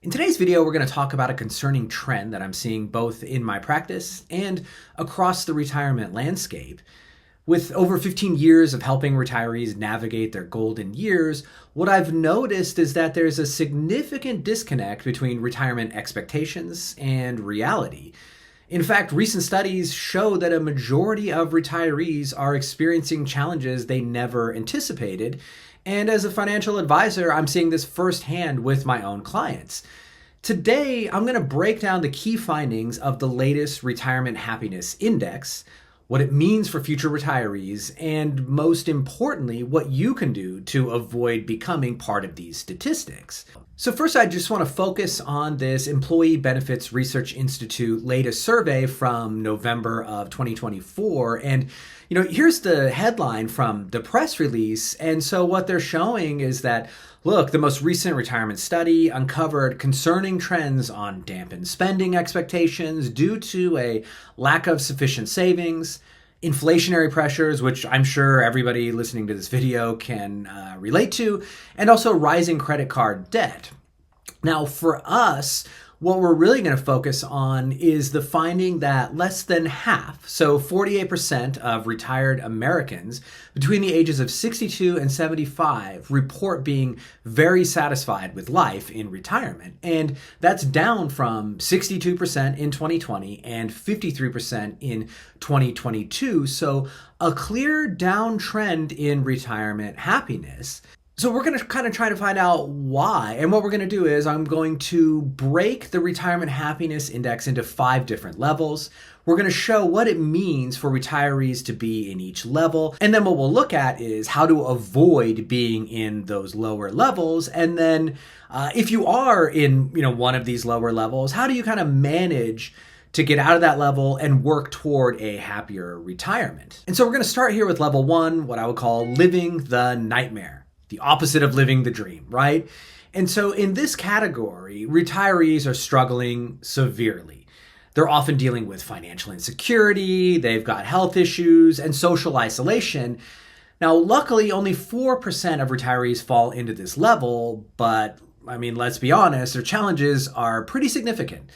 In today's video, we're going to talk about a concerning trend that I'm seeing both in my practice and across the retirement landscape. With over 15 years of helping retirees navigate their golden years, what I've noticed is that there's a significant disconnect between retirement expectations and reality. In fact, recent studies show that a majority of retirees are experiencing challenges they never anticipated. And as a financial advisor, I'm seeing this firsthand with my own clients. Today, I'm going to break down the key findings of the latest Retirement Happiness Index, what it means for future retirees, and most importantly, what you can do to avoid becoming part of these statistics. So first, I just want to focus on this Employee Benefits Research Institute latest survey from November of 2024. And here's the headline from the press release. And so what they're showing is that, look, the most recent retirement study uncovered concerning trends on dampened spending expectations due to a lack of sufficient savings, inflationary pressures, which I'm sure everybody listening to this video can relate to, and also rising credit card debt. Now, for us, what we're really going to focus on is the finding that less than half, so 48% of retired Americans between the ages of 62 and 75 report being very satisfied with life in retirement. And that's down from 62% in 2020 and 53% in 2022. So a clear downtrend in retirement happiness. So we're going to kind of try to find out why. And what we're going to do is I'm going to break the Retirement Happiness Index into 5 different levels. We're going to show what it means for retirees to be in each level. And then what we'll look at is how to avoid being in those lower levels. And then if you are in one of these lower levels, how do you kind of manage to get out of that level and work toward a happier retirement? And so we're going to start here with level 1, what I would call living the nightmare. The opposite of living the dream, right? And so in this category, retirees are struggling severely. They're often dealing with financial insecurity, they've got health issues, and social isolation. Now, luckily, only 4% of retirees fall into this level, but let's be honest, their challenges are pretty significant.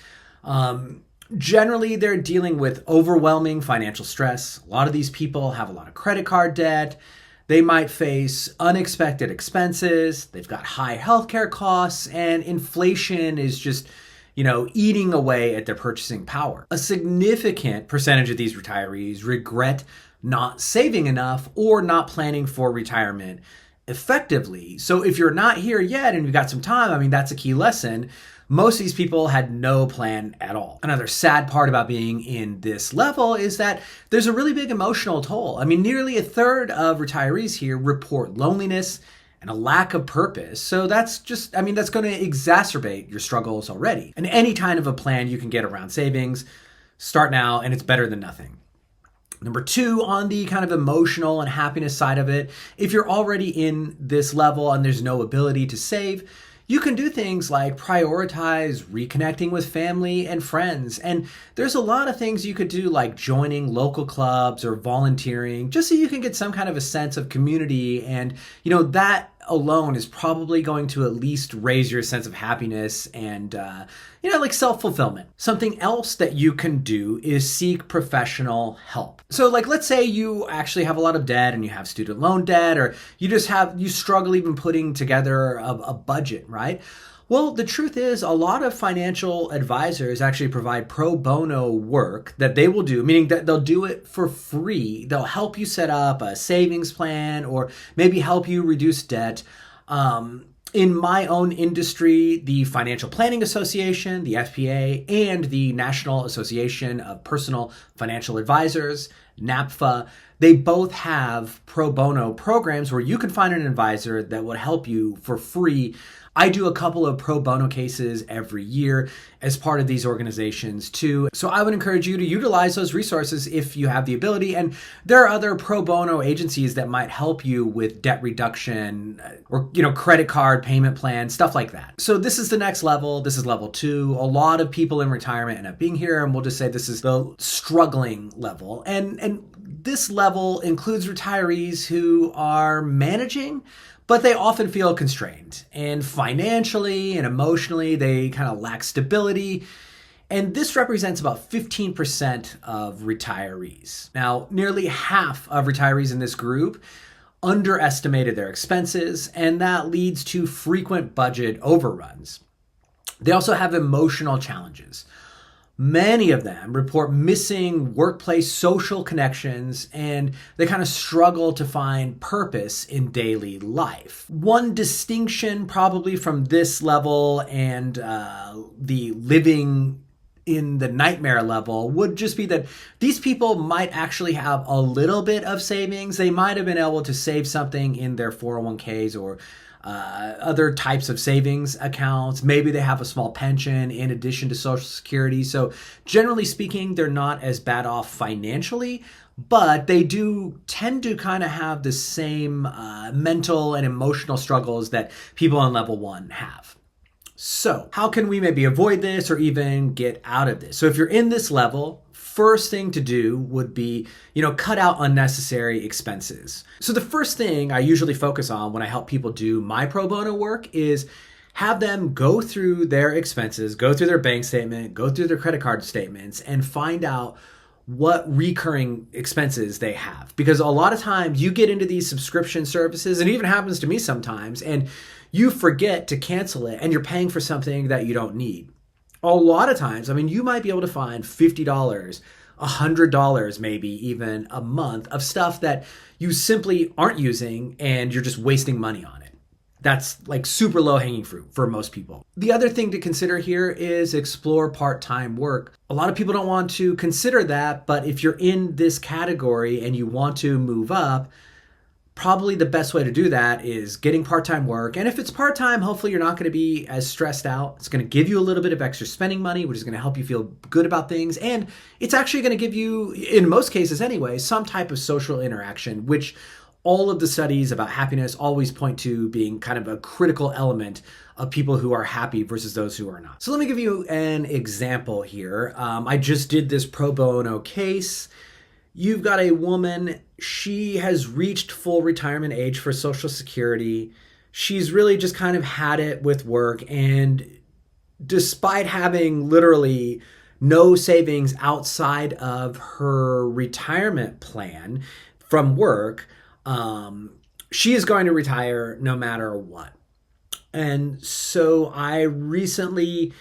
Generally, they're dealing with overwhelming financial stress. A lot of these people have a lot of credit card debt. They might face unexpected expenses, they've got high healthcare costs, and inflation is just, eating away at their purchasing power. A significant percentage of these retirees regret not saving enough or not planning for retirement effectively. So if you're not here yet and you've got some time, that's a key lesson. Most of these people had no plan at all. Another sad part about being in this level is that there's a really big emotional toll. Nearly a third of retirees here report loneliness and a lack of purpose. So that's just, that's going to exacerbate your struggles already. And any kind of a plan you can get around savings, start now, and it's better than nothing. Number 2, on the kind of emotional and happiness side of it, if you're already in this level and there's no ability to save, you can do things like prioritize reconnecting with family and friends. And there's a lot of things you could do, like joining local clubs or volunteering, just so you can get some kind of a sense of community. And, that alone is probably going to at least raise your sense of happiness and, like self-fulfillment. Something else that you can do is seek professional help. So let's say you actually have a lot of debt and you have student loan debt, or you struggle even putting together a budget, right? Well, the truth is a lot of financial advisors actually provide pro bono work that they will do, meaning that they'll do it for free. They'll help you set up a savings plan or maybe help you reduce debt. In my own industry, the Financial Planning Association, the FPA, and the National Association of Personal Financial Advisors, NAPFA, they both have pro bono programs where you can find an advisor that would help you for free. I do a couple of pro bono cases every year as part of these organizations too. So I would encourage you to utilize those resources if you have the ability. And there are other pro bono agencies that might help you with debt reduction or, credit card payment plans, stuff like that. So this is the next level. This is level 2. A lot of people in retirement end up being here, and we'll just say this is the struggling level. And this level includes retirees who are managing but they often feel constrained. And financially and emotionally, they kind of lack stability. And this represents about 15% of retirees. Now, nearly half of retirees in this group underestimated their expenses, and that leads to frequent budget overruns. They also have emotional challenges. Many of them report missing workplace social connections, and they kind of struggle to find purpose in daily life. One distinction probably from this level and the living in the nightmare level would just be that these people might actually have a little bit of savings. They might have been able to save something in their 401ks or other types of savings accounts. Maybe they have a small pension in addition to Social Security. So generally speaking, they're not as bad off financially, but they do tend to kind of have the same mental and emotional struggles that people on level 1 have. So how can we maybe avoid this or even get out of this? So if you're in this level, first thing to do would be, cut out unnecessary expenses. So the first thing I usually focus on when I help people do my pro bono work is have them go through their expenses, go through their bank statement, go through their credit card statements, and find out what recurring expenses they have. Because a lot of times you get into these subscription services, and it even happens to me sometimes, and you forget to cancel it and you're paying for something that you don't need. A lot of times, you might be able to find $50, $100 maybe even a month of stuff that you simply aren't using and you're just wasting money on it. That's like super low hanging fruit for most people. The other thing to consider here is explore part-time work. A lot of people don't want to consider that, but if you're in this category and you want to move up, probably the best way to do that is getting part-time work. And if it's part-time, hopefully you're not going to be as stressed out. It's going to give you a little bit of extra spending money, which is going to help you feel good about things. And it's actually going to give you, in most cases anyway, some type of social interaction, which all of the studies about happiness always point to being kind of a critical element of people who are happy versus those who are not. So let me give you an example here. I just did this pro bono case. You've got a woman, she has reached full retirement age for Social Security. She's really just kind of had it with work, and despite having literally no savings outside of her retirement plan from work, she is going to retire no matter what. And so I recently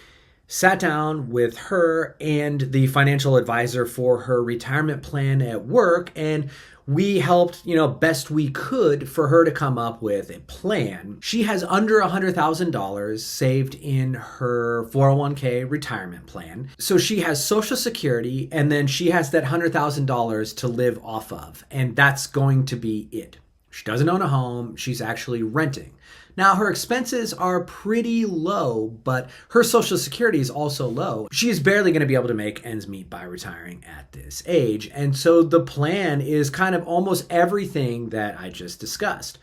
sat down with her and the financial advisor for her retirement plan at work, and we helped, best we could for her to come up with a plan. She has under $100,000 saved in her 401k retirement plan. So she has Social Security, and then she has that $100,000 to live off of, and that's going to be it. She doesn't own a home. She's actually renting. Now, her expenses are pretty low, but her Social Security is also low. She is barely going to be able to make ends meet by retiring at this age. And so the plan is kind of almost everything that I just discussed.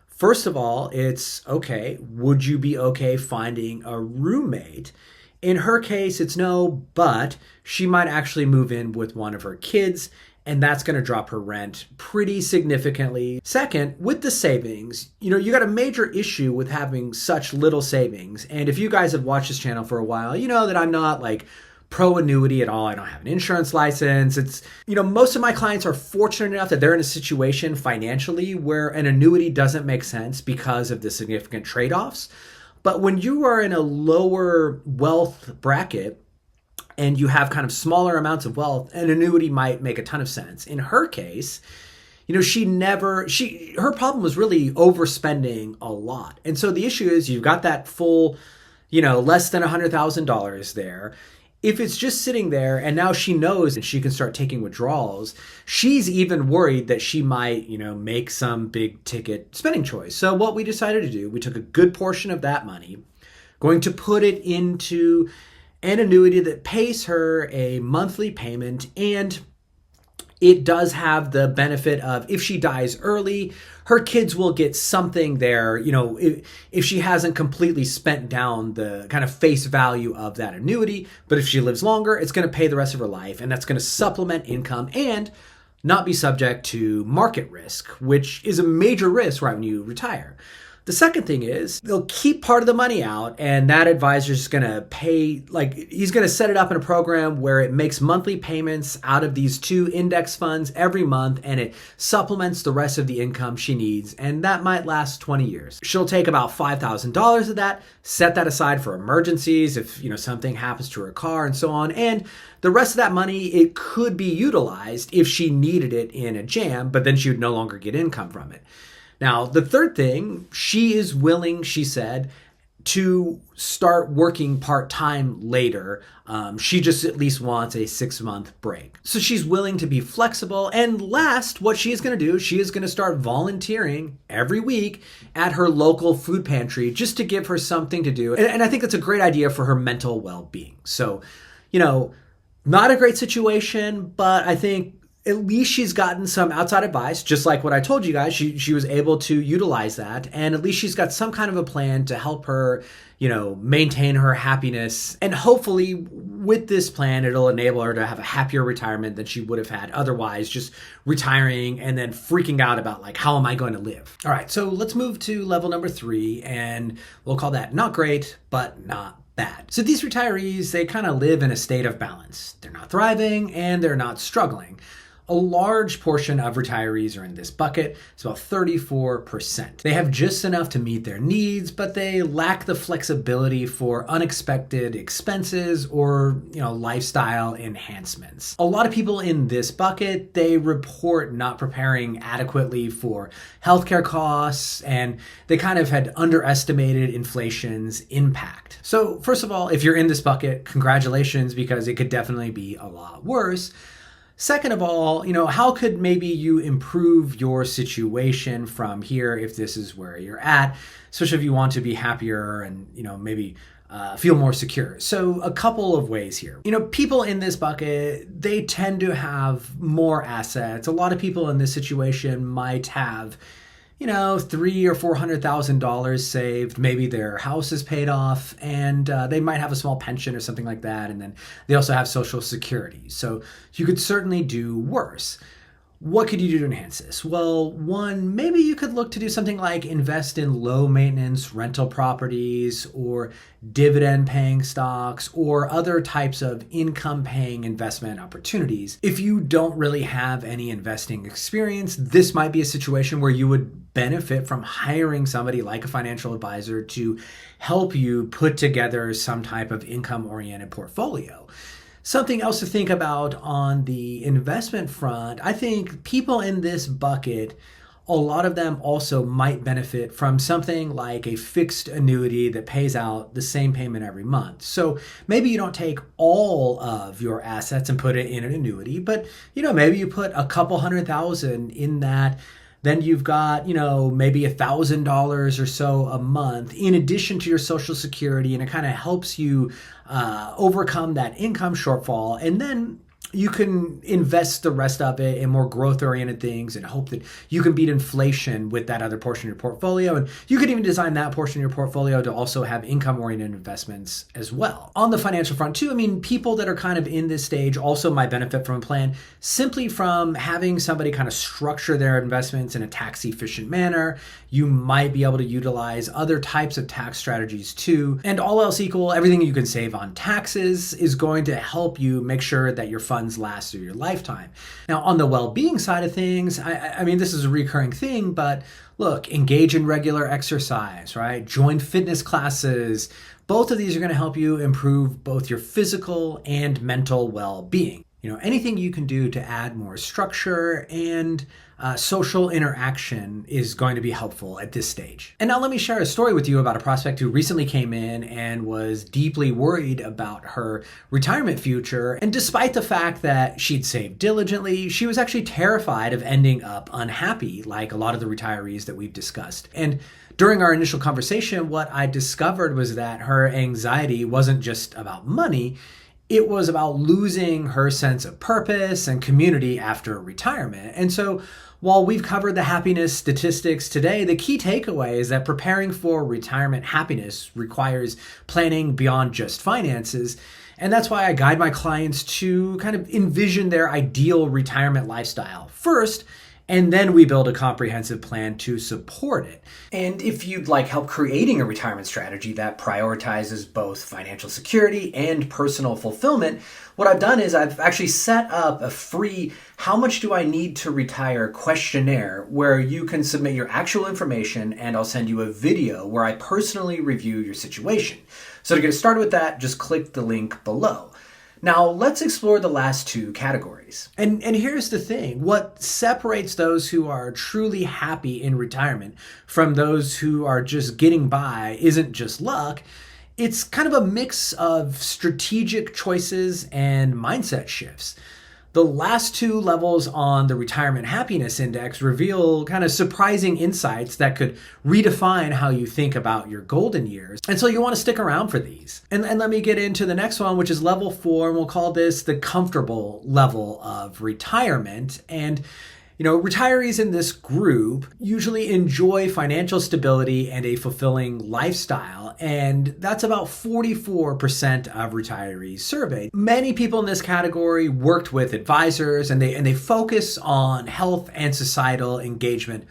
First of all, it's okay, would you be okay finding a roommate? In her case, it's no, but she might actually move in with one of her kids, and that's going to drop her rent pretty significantly. Second, with the savings, you got a major issue with having such little savings. And if you guys have watched this channel for a while, you know that I'm not like pro annuity at all. I don't have an insurance license. It's, most of my clients are fortunate enough that they're in a situation financially where an annuity doesn't make sense because of the significant trade-offs. But when you are in a lower wealth bracket, and you have kind of smaller amounts of wealth, an annuity might make a ton of sense. In her case, her problem was really overspending a lot. And so the issue is you've got that full, less than $100,000 there. If it's just sitting there and now she knows that she can start taking withdrawals, she's even worried that she might, make some big ticket spending choice. So what we decided to do, we took a good portion of that money, going to put it into an annuity that pays her a monthly payment, and it does have the benefit of if she dies early, her kids will get something there, if she hasn't completely spent down the kind of face value of that annuity. But if she lives longer, it's going to pay the rest of her life, and that's going to supplement income and not be subject to market risk, which is a major risk right when you retire. The second thing is they'll keep part of the money out, and that advisor's going to pay, he's going to set it up in a program where it makes monthly payments out of these 2 index funds every month, and it supplements the rest of the income she needs, and that might last 20 years. She'll take about $5,000 of that, set that aside for emergencies if, something happens to her car and so on, and the rest of that money, it could be utilized if she needed it in a jam, but then she would no longer get income from it. Now, the third thing, she is willing, she said, to start working part-time later. She just at least wants a 6-month break. So she's willing to be flexible. And last, what she is going to do, she is going to start volunteering every week at her local food pantry just to give her something to do. And I think that's a great idea for her mental well-being. So, not a great situation, but I think at least she's gotten some outside advice, just like what I told you guys. She was able to utilize that, and at least she's got some kind of a plan to help her, maintain her happiness. And hopefully with this plan, it'll enable her to have a happier retirement than she would have had otherwise, just retiring and then freaking out about how am I going to live? All right, so let's move to level number 3, and we'll call that not great, but not bad. So these retirees, they kind of live in a state of balance. They're not thriving and they're not struggling. A large portion of retirees are in this bucket. It's about 34%. They have just enough to meet their needs, but they lack the flexibility for unexpected expenses or, lifestyle enhancements. A lot of people in this bucket, they report not preparing adequately for healthcare costs, and they kind of had underestimated inflation's impact. So first of all, if you're in this bucket, congratulations, because it could definitely be a lot worse. Second of all, how could maybe you improve your situation from here if this is where you're at, especially if you want to be happier and, maybe feel more secure? So a couple of ways here. People in this bucket, they tend to have more assets. A lot of people in this situation might have $300,000 or $400,000 saved. Maybe their house is paid off, and they might have a small pension or something like that. And then they also have Social Security. So you could certainly do worse. What could you do to enhance this? Well, one, maybe you could look to do something like invest in low maintenance rental properties or dividend paying stocks or other types of income paying investment opportunities. If you don't really have any investing experience, this might be a situation where you would benefit from hiring somebody like a financial advisor to help you put together some type of income oriented portfolio. Something else to think about on the investment front, I think people in this bucket, a lot of them also might benefit from something like a fixed annuity that pays out the same payment every month. So maybe you don't take all of your assets and put it in an annuity, but maybe you put a couple $100,000 in that. Then you've got, maybe $1,000 or so a month in addition to your Social Security, and it kind of helps you overcome that income shortfall. And then you can invest the rest of it in more growth-oriented things and hope that you can beat inflation with that other portion of your portfolio. And you could even design that portion of your portfolio to also have income-oriented investments as well. On the financial front too, people that are kind of in this stage also might benefit from a plan simply from having somebody kind of structure their investments in a tax-efficient manner. You might be able to utilize other types of tax strategies too. And all else equal, everything you can save on taxes is going to help you make sure that your funds last through your lifetime. Now, on the well-being side of things, I mean, this is a recurring thing, but look, engage in regular exercise, right? Join fitness classes. Both of these are going to help you improve both your physical and mental well-being. Anything you can do to add more structure and social interaction is going to be helpful at this stage. And now let me share a story with you about a prospect who recently came in and was deeply worried about her retirement future. And despite the fact that she'd saved diligently, she was actually terrified of ending up unhappy, like a lot of the retirees that we've discussed. And during our initial conversation, what I discovered was that her anxiety wasn't just about money. It was about losing her sense of purpose and community after retirement. And so while we've covered the happiness statistics today, the key takeaway is that preparing for retirement happiness requires planning beyond just finances. And that's why I guide my clients to kind of envision their ideal retirement lifestyle. First, and then we build a comprehensive plan to support it. And if you'd like help creating a retirement strategy that prioritizes both financial security and personal fulfillment, what I've done is I've actually set up a free "How much do I need to retire?" questionnaire where you can submit your actual information, and I'll send you a video where I personally review your situation. So to get started with that, just click the link below. Now, let's explore the last two categories. And here's the thing. What separates those who are truly happy in retirement from those who are just getting by isn't just luck. It's kind of a mix of strategic choices and mindset shifts. The last two levels on the Retirement Happiness Index reveal kind of surprising insights that could redefine how you think about your golden years. And so you want to stick around for these. And let me get into the next one, which is level 4, and we'll call this the comfortable level of retirement. And retirees in this group usually enjoy financial stability and a fulfilling lifestyle, and that's about 44% of retirees surveyed. Many people in this category worked with advisors, and they focus on health and societal engagement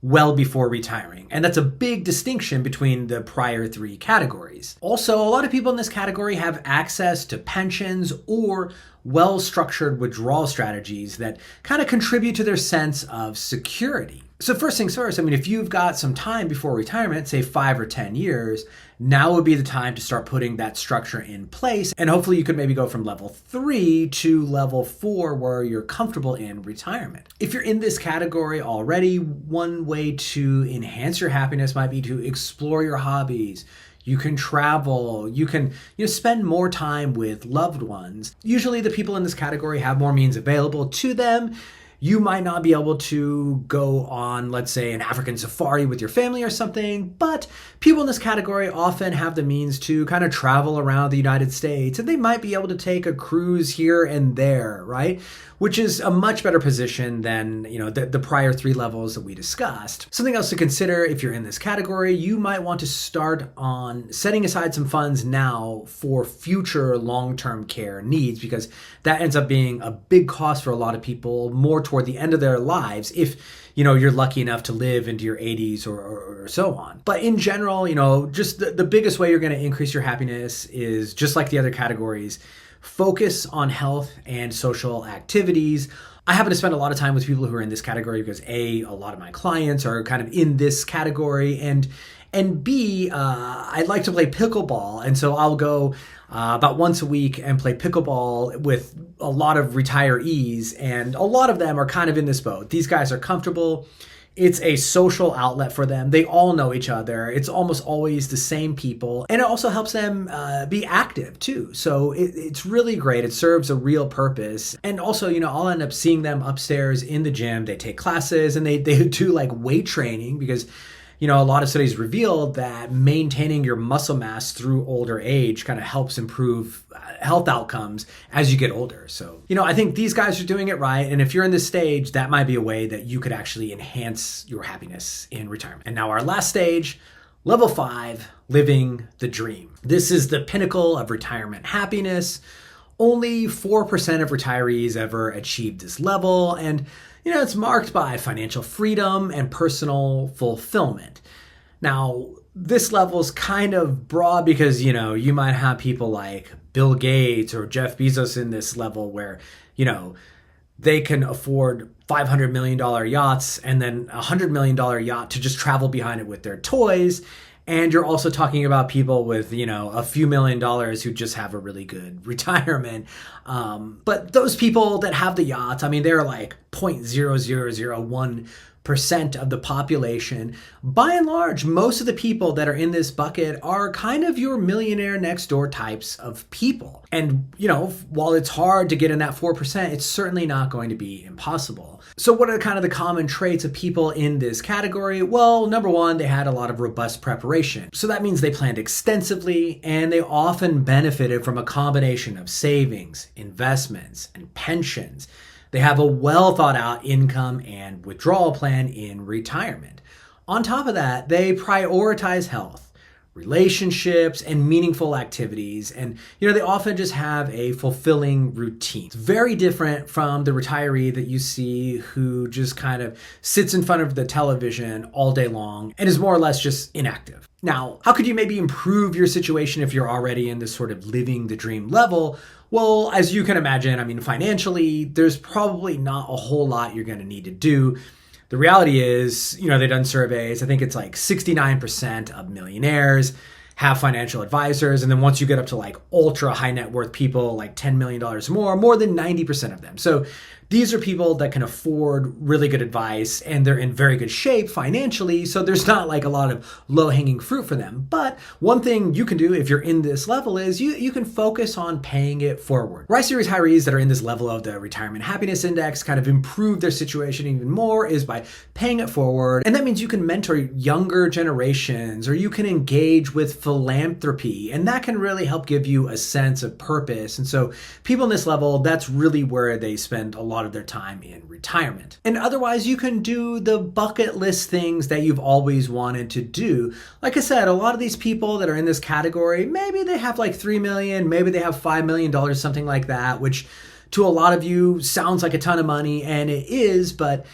well before retiring. And that's a big distinction between the prior three categories. Also, a lot of people in this category have access to pensions or well-structured withdrawal strategies that kind of contribute to their sense of security. So first things first, if you've got some time before retirement, say 5 or 10 years, now would be the time to start putting that structure in place. And hopefully you could maybe go from level 3 to level 4 where you're comfortable in retirement. If you're in this category already, one way to enhance your happiness might be to explore your hobbies. You can travel, you can spend more time with loved ones. Usually the people in this category have more means available to them. You might not be able to go on, let's say, an African safari with your family or something, but people in this category often have the means to kind of travel around the United States, and they might be able to take a cruise here and there, right? Which is a much better position than, the prior 3 levels that we discussed. Something else to consider if you're in this category, you might want to start on setting aside some funds now for future long-term care needs, because that ends up being a big cost for a lot of people more toward the end of their lives if you're lucky enough to live into your 80s or so on. But in general, just the biggest way you're going to increase your happiness is just like the other categories. Focus on health and social activities. I happen to spend a lot of time with people who are in this category because A, a lot of my clients are kind of in this category, and B, I like to play pickleball. And so I'll go about once a week and play pickleball with a lot of retirees, and a lot of them are kind of in this boat. These guys are comfortable. It's a social outlet for them. They all know each other. It's almost always the same people. And it also helps them be active too. So it's really great. It serves a real purpose. And also, I'll end up seeing them upstairs in the gym. They take classes and they do like weight training because a lot of studies reveal that maintaining your muscle mass through older age kind of helps improve health outcomes as you get older. So, I think these guys are doing it right. And if you're in this stage, that might be a way that you could actually enhance your happiness in retirement. And now our last stage, level 5, living the dream. This is the pinnacle of retirement happiness. Only 4% of retirees ever achieve this level. And it's marked by financial freedom and personal fulfillment. Now, this level is kind of broad because, you might have people like Bill Gates or Jeff Bezos in this level where, they can afford $500 million yachts and then a $100 million yacht to just travel behind it with their toys. And you're also talking about people with, a few $1,000,000 who just have a really good retirement. But those people that have the yachts, they're like 0.0001% of the population. By and large, most of the people that are in this bucket are kind of your millionaire next door types of people. And, while it's hard to get in that 4%, it's certainly not going to be impossible. So what are kind of the common traits of people in this category? Well, number one, they had a lot of robust preparation. So that means they planned extensively, and they often benefited from a combination of savings, investments, and pensions. They have a well thought out income and withdrawal plan in retirement. On top of that, they prioritize health, relationships, and meaningful activities. And, they often just have a fulfilling routine. It's very different from the retiree that you see who just kind of sits in front of the television all day long and is more or less just inactive. Now, how could you maybe improve your situation if you're already in this sort of living the dream level? Well, as you can imagine, financially, there's probably not a whole lot you're going to need to do. The reality is, they've done surveys. I think it's like 69% of millionaires have financial advisors. And then once you get up to like ultra high net worth people, like $10 million more than 90% of them. So these are people that can afford really good advice and they're in very good shape financially. So there's not like a lot of low hanging fruit for them. But one thing you can do if you're in this level is you can focus on paying it forward. Where I see retirees that are in this level of the retirement happiness index kind of improve their situation even more is by paying it forward. And that means you can mentor younger generations or you can engage with philanthropy. And that can really help give you a sense of purpose. And so people in this level, that's really where they spend a lot of their time in retirement. And otherwise, you can do the bucket list things that you've always wanted to do. Like I said, a lot of these people that are in this category, maybe they have like 3 million, maybe they have $5 million, something like that, which to a lot of you sounds like a ton of money, and it is, but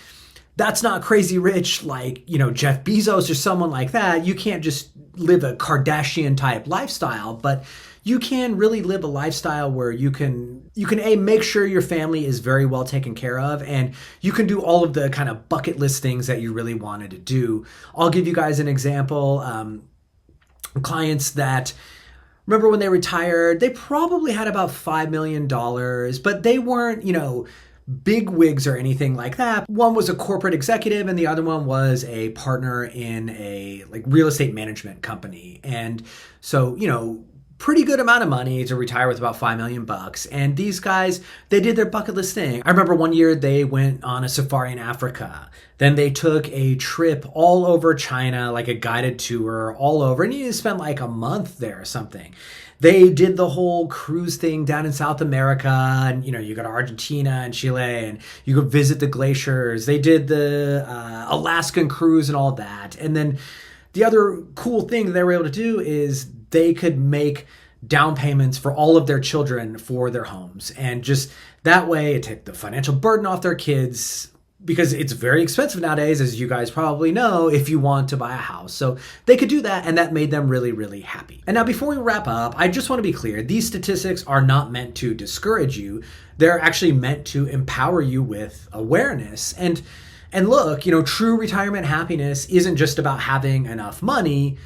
that's not crazy rich like, Jeff Bezos or someone like that. You can't just live a Kardashian type lifestyle, but you can really live a lifestyle where you can make sure your family is very well taken care of, and you can do all of the kind of bucket list things that you really wanted to do. I'll give you guys an example. Clients that, remember when they retired, they probably had about $5 million, but they weren't, big wigs or anything like that. One was a corporate executive and the other one was a partner in a real estate management company. And so, pretty good amount of money to retire with about $5 million. And these guys, they did their bucket list thing. I remember one year they went on a safari in Africa. Then they took a trip all over China, like a guided tour all over. And you spent like a month there or something. They did the whole cruise thing down in South America. And, you go to Argentina and Chile and you go visit the glaciers. They did the Alaskan cruise and all that. And then the other cool thing that they were able to do is they could make down payments for all of their children for their homes. And just that way, it took the financial burden off their kids because it's very expensive nowadays, as you guys probably know, if you want to buy a house. So they could do that, and that made them really, really happy. And now before we wrap up, I just want to be clear. These statistics are not meant to discourage you. They're actually meant to empower you with awareness. And look, true retirement happiness isn't just about having enough money,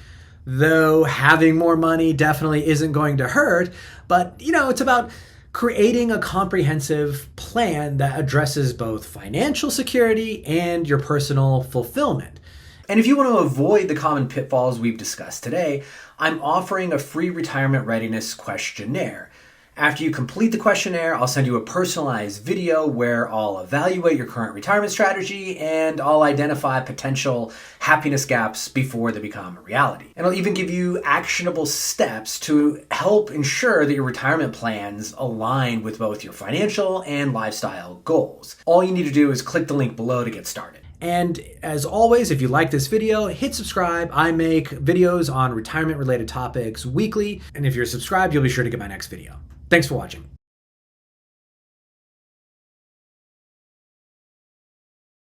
though having more money definitely isn't going to hurt. But, it's about creating a comprehensive plan that addresses both financial security and your personal fulfillment. And if you want to avoid the common pitfalls we've discussed today, I'm offering a free retirement readiness questionnaire. After you complete the questionnaire, I'll send you a personalized video where I'll evaluate your current retirement strategy and I'll identify potential happiness gaps before they become a reality. And I'll even give you actionable steps to help ensure that your retirement plans align with both your financial and lifestyle goals. All you need to do is click the link below to get started. And as always, if you like this video, hit subscribe. I make videos on retirement related topics weekly. And if you're subscribed, you'll be sure to get my next video. Thanks for watching.